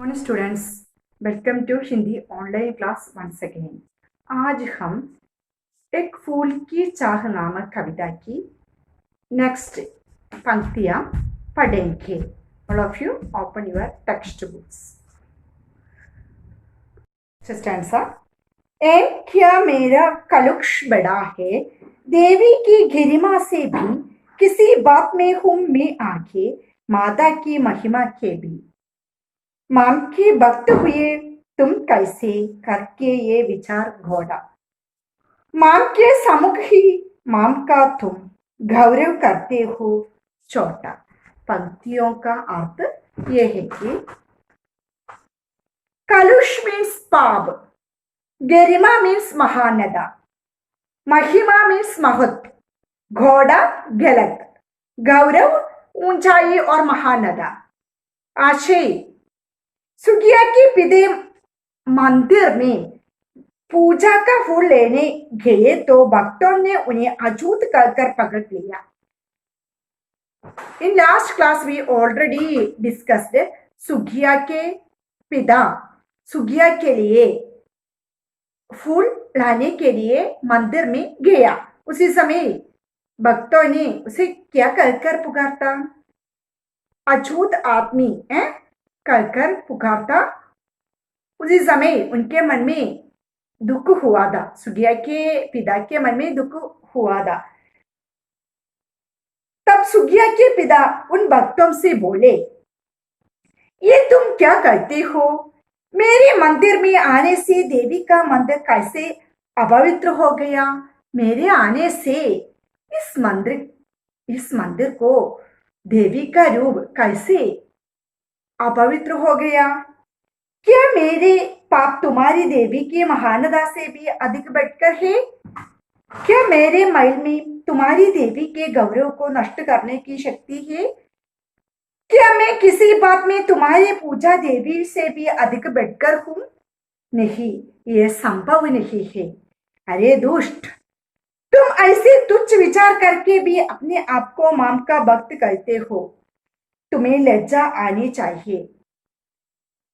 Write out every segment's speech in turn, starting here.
Morning students, welcome to Hindi online class once again. आज हम एक फूल की चाह नामक कविता की नेक्स्ट पंक्तियां पढ़ेंगे। All of you open your text books. Stanza. ऐ क्या मेरा कलुष बड़ा है, देवी की गरिमा से भी किसी बात में हूं मैं आगे, माता की महिमा के भी। माम के भक्त हुए तुम कैसे, करके ये विचार घोड़ा। माम के समुख ही माम का तुम गौरव करते हो छोटा। पंक्तियों का अर्थ ये है कि कलुष मीन्स पाप, गरिमा मीन्स महानदा, महिमा मीन्स महत्व, घोड़ा गलत, गौरव ऊंचाई और महानदा। आशय, सुगिया के पिता मंदिर में पूजा का फूल लेने गए तो भक्तों ने उन्हें अछूत कर पकड़ लिया। In last class we already discussed Sugiya के पिता सुगिया के लिए फूल लाने के लिए मंदिर में गया। उसी समय भक्तों ने उसे क्या कर पुकारता, अछूत आदमी कर पुकारता। उसी समय उनके मन में दुख हुआ था, सुगिया के पिता के मन में दुख हुआ था। तब सुगिया के पिता उन भक्तों से बोले, ये तुम क्या करते हो? मेरे मंदिर में आने से देवी का मंदिर कैसे अपवित्र हो गया? मेरे आने से इस मंदिर को देवी का रूप कैसे अपवित्र हो गया? क्या मेरे पाप तुम्हारी देवी की महानदा से भी अधिक बढ़कर है? क्या मेरे मैल में तुम्हारी देवी के गौरव को नष्ट करने की शक्ति है? क्या मैं किसी बात में तुम्हारी पूजा देवी से भी अधिक बढ़कर हूं? नहीं, यह संभव नहीं है। अरे दुष्ट, तुम ऐसे तुच्छ विचार करके भी अपने आप को माम का भक्त कहते हो। तुम्हें लज्जा आनी चाहिए।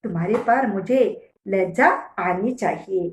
तुम्हारे पर मुझे लज्जा आनी चाहिए।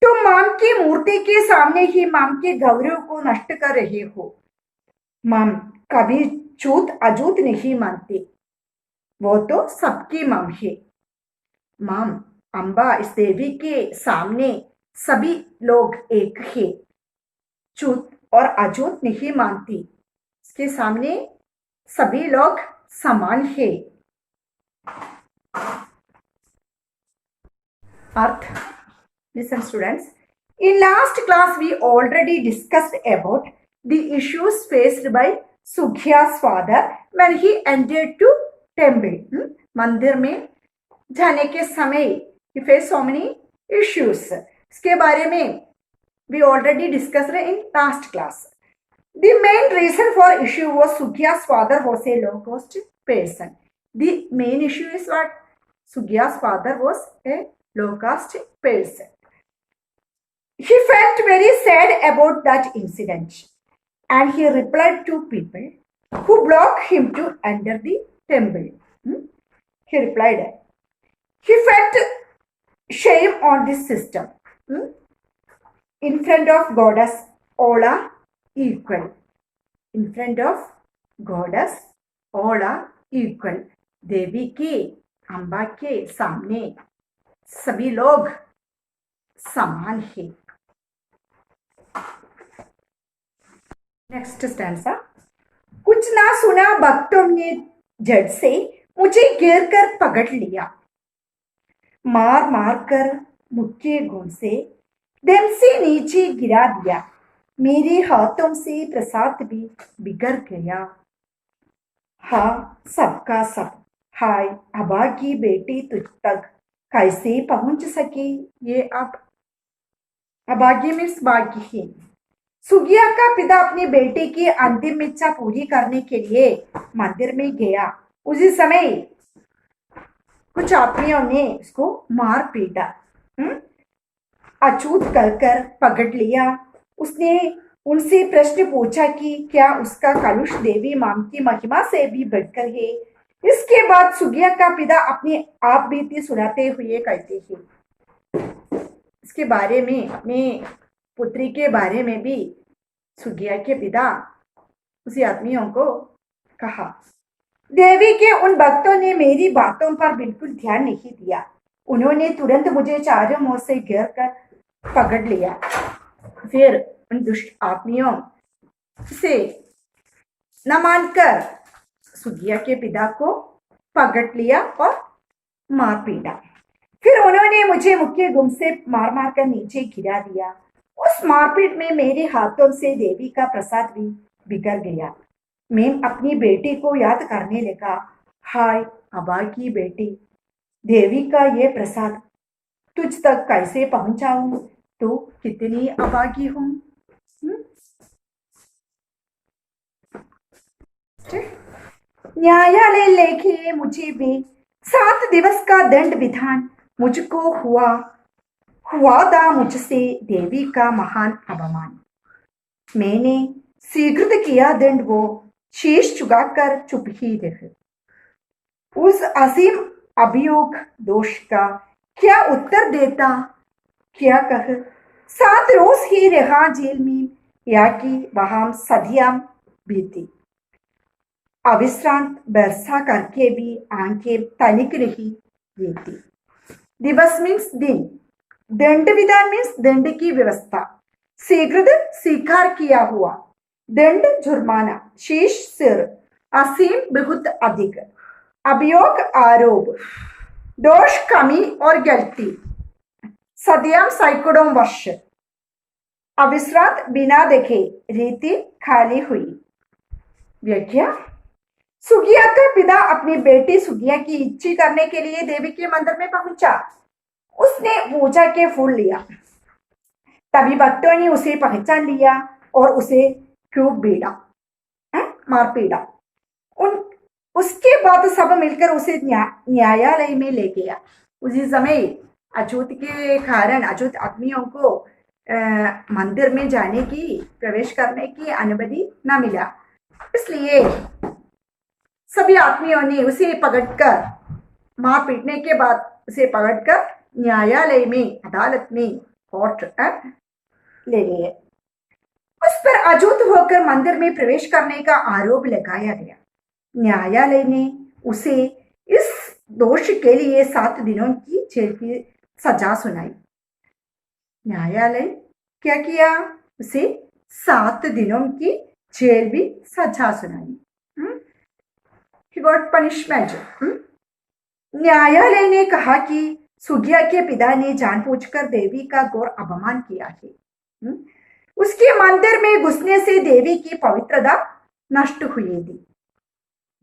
तुम माम की मूर्ति के सामने ही माम के गौरव को नष्ट कर रहे हो। माम कभी छूत अछूत नहीं मानते, वो तो सबकी माम है। माम अम्बा इस देवी के सामने सभी लोग एक है, छूत और अछूत नहीं मानती। इसके सामने सभी लोग समान है। अर्थ, listen students, in last class we already discussed about the issues faced by Sugya's father when he entered to temple. मंदिर में जाने के समय he faced so many issues. इसके बारे में we already discussed in last class. The main reason for issue was Sugya's father was a low cost person. The main issue is what? Sugya's father was a low caste person. He felt very sad about that incident and he replied to people who blocked him to enter the temple. He replied, he felt shame on this system. In front of goddess, all are equal. In front of goddess, all are equal. देवी की, अम्बा के सामने सभी लोग समान है। Next stanza. कुछ ना सुना भक्तों ने झट से मुझे घेर कर पकड़ लिया, मार मार कर मुख्य गुण से दम से नीचे गिरा दिया। मेरे हाथों से प्रसाद भी बिगड़ गया। हाँ सबका सब, हाय अभागी बेटी तुझ तक कैसे पहुंच सके ये अब। अभागी मीन्स भाग्यहीन। सुगिया का पिता अपनी बेटी की अंतिम इच्छा पूरी करने के लिए मंदिर में गया। उसी समय कुछ आदमियों ने उसको मार पीटा, अछूत कर पकड़ लिया। उसने उनसे प्रश्न पूछा कि क्या उसका कलुष देवी माम की महिमा से भी बढ़कर है? इसके बाद सुगिया का पिता अपनी आप बीती सुनाते हुए कहते हैं। इसके बारे में, अपने पुत्री के बारे में भी सुगिया के पिता उसी आदमियों को कहा। देवी के उन भक्तों ने मेरी बातों पर बिल्कुल ध्यान नहीं दिया। उन्होंने तुरंत मुझे चारों ओर से घेर कर पकड़ लिया। फिर उन दुष्ट आदमियों से न मानकर सुगिया के पिता को पकड़ लिया और मार पीटा। फिर उन्होंने मुझे मुख्य गुम से मार मार कर नीचे गिरा दिया। उस मारपीट में मेरे हाथों से देवी का प्रसाद भी बिगड़ गया। मैं अपनी बेटी को याद करने लगा। हाय अबा की बेटी, देवी का ये प्रसाद तुझ तक कैसे पहुंचाऊं? तो कितनी अभागी हूं। न्यायालय लेके मुझे भी 7 दिवस का दंड विधान मुझको हुआ था मुझसे देवी का महान अपमान। मैंने शीघ्र किया दंड वो शीश झुकाकर चुप ही रहे। उस असीम अभियोग दोष का क्या उत्तर देता, क्या कह? 7 रोज ही रहा जेल में, या कि वहां सदियां बीती। अविश्रांत बरसा करके भी आंखें तनिक रही रहती। दिवस मीन्स दिन, दंड विधान मीन्स दंड की व्यवस्था, शीघ्र स्वीकार किया हुआ, दंड जुर्माना, शीश सिर, असीम बहुत अधिक, अभियोग आरोप, दोष कमी और गलती, सदियां सैकड़ों वर्ष, अविश्रांत बिना देखे, रीति खाली हुई। व्याख्या। सुगिया का पिता अपनी बेटी सुगिया की इच्छा करने के लिए देवी के मंदिर में पहुंचा। उसने पूजा के फूल लिया। तभी भक्तों ने उसे पहचान लिया और उसे खूब बीड़ा, मार पीड़ा। उसके बाद सब मिलकर उसे न्यायालय में ले गया। उसी समय अछूत के कारण अछूत आदमियों को मंदिर में जाने की, प्रवेश करने की अनुमति न मिला। इसलिए सभी आदमियों ने उसे पकड़कर, मार पीटने के बाद उसे पकड़कर न्यायालय में, अदालत में, कोर्ट ले गए। उस पर अछूत होकर मंदिर में प्रवेश करने का आरोप लगाया गया। न्यायालय ने उसे इस दोष के लिए 7 दिनों की जेल की सजा सुनाई। न्यायालय क्या किया? उसे 7 दिनों की जेल भी सजा सुनाई। He got punishment. न्यायालय ने कहा कि सुगिया के पिता ने जानबूझकर देवी का घोर अपमान किया है। उसके मंदिर में घुसने से देवी की पवित्रता नष्ट हुई थी।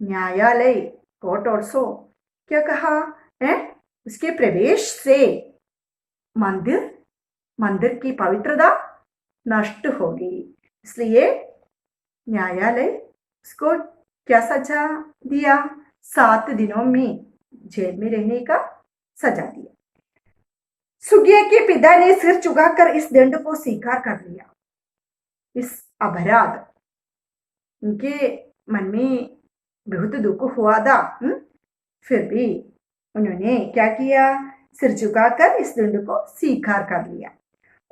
न्यायालय, कोर्ट ऑल्सो क्या कहा है? उसके प्रवेश से मंदिर की पवित्रता नष्ट हो गई। इसलिए न्यायालय उसको क्या सजा दिया? 7 दिनों में जेल में रहने का सजा दिया। सुगिया के पिता ने सिर झुकाकर इस दंड को स्वीकार कर लिया। इस अपराध, उनके मन में बहुत दुख हुआ था। फिर भी उन्होंने क्या किया? सिर झुकाकर इस दंड को स्वीकार कर लिया।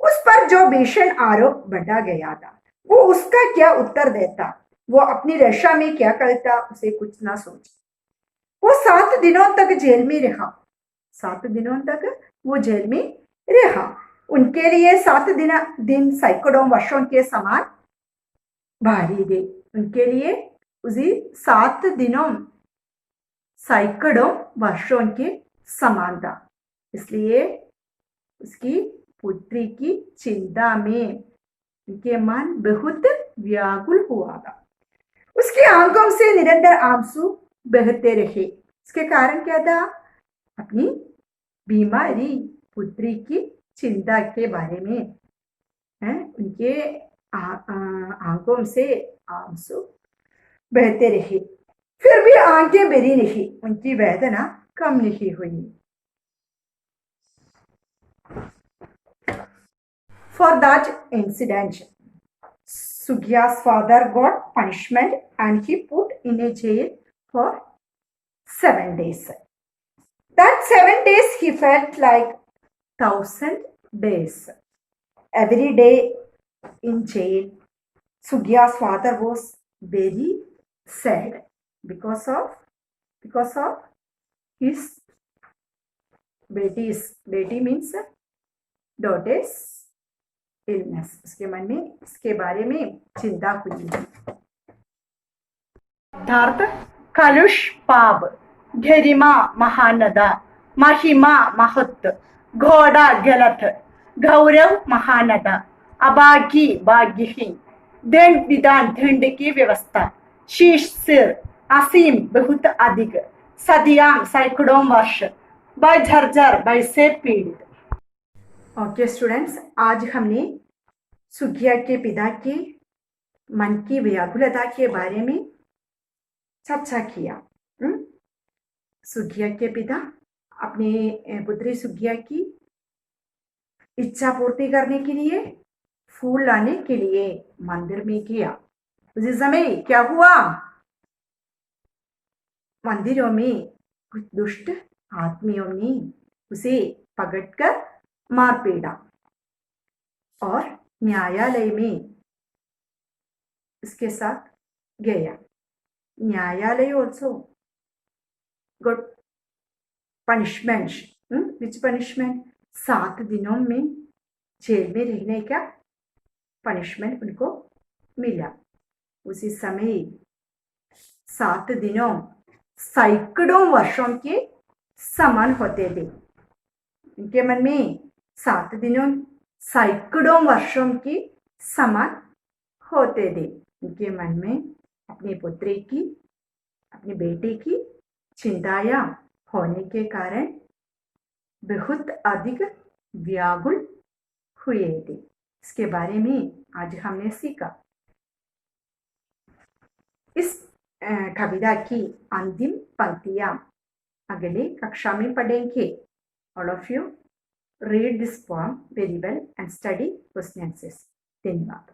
उस पर जो भीषण आरोप बढ़ा गया था, वो उसका क्या उत्तर देता? वो अपनी रक्षा में क्या करता? उसे कुछ ना सोच। वो 7 दिनों तक जेल में रहा। 7 दिनों तक वो जेल में रहा। उनके लिए 7 दिन सैकड़ों वर्षों के समान भारी थे। उनके लिए उसी 7 दिनों सैकड़ों वर्षों के समान था। इसलिए उसकी पुत्री की चिंता में उनके मन बहुत व्याकुल हुआ था। उसकी आंखों से निरंतर आंसू बहते रहे। इसके कारण क्या था? अपनी बीमारी पुत्री की चिंता के बारे में उनके आंखों से आंसू बहते रहे। फिर भी आंखें भरी नहीं, उनकी वेदना कम नहीं हुई। For that incident, Sugiya's father got punishment and he put in a jail for 7 days. That 7 days he felt like 1,000 days. Every day in jail, Sugya's father was very sad because of his बेटी means daughter's illness. उसके मन में इसके बारे में चिंता हुई. सिद्धार्थ कलुष पाप गरिमा महानदा महिमा महत् घोड़ा गलत गौरव महानदा अभागी भाग्यहीन दंड विधान दंड की व्यवस्था शीश सिर असीम बहुत अधिक सदियां सैकड़ों वर्ष बाय झरझर बाय से पीड़ित. ओके स्टूडेंट्स, आज हमने सुगिया के पिता के मन की व्याकुलता के बारे में चर्चा किया. सुगिया के पिता अपने पुत्री सुगिया की इच्छा पूर्ति करने के लिए फूल लाने के लिए मंदिर में गया. उसी समय क्या हुआ? मंदिरों में कुछ दुष्ट आदमियों ने उसे पकड़कर मार पीटा और न्यायालय में इसके साथ गया. न्यायालय also got punishment. Which punishment? 7 दिनों में जेल में रहने का पनिशमेंट उनको मिला. उसी समय 7 दिनों सैकड़ों वर्षों के समान होते थे. उनके मन में 7 दिनों सैकड़ों वर्षों के समान होते थे. उनके मन में अपनी पुत्री की, अपनी बेटी की चिंताएं होने के कारण बहुत अधिक व्याकुल हुए थे. इसके बारे में आज हमने सीखा. इस कविता की अंतिम पंक्तियां अगले कक्षा में पढ़ेंगे. All of you read this poem very well and study question answers. धन्यवाद.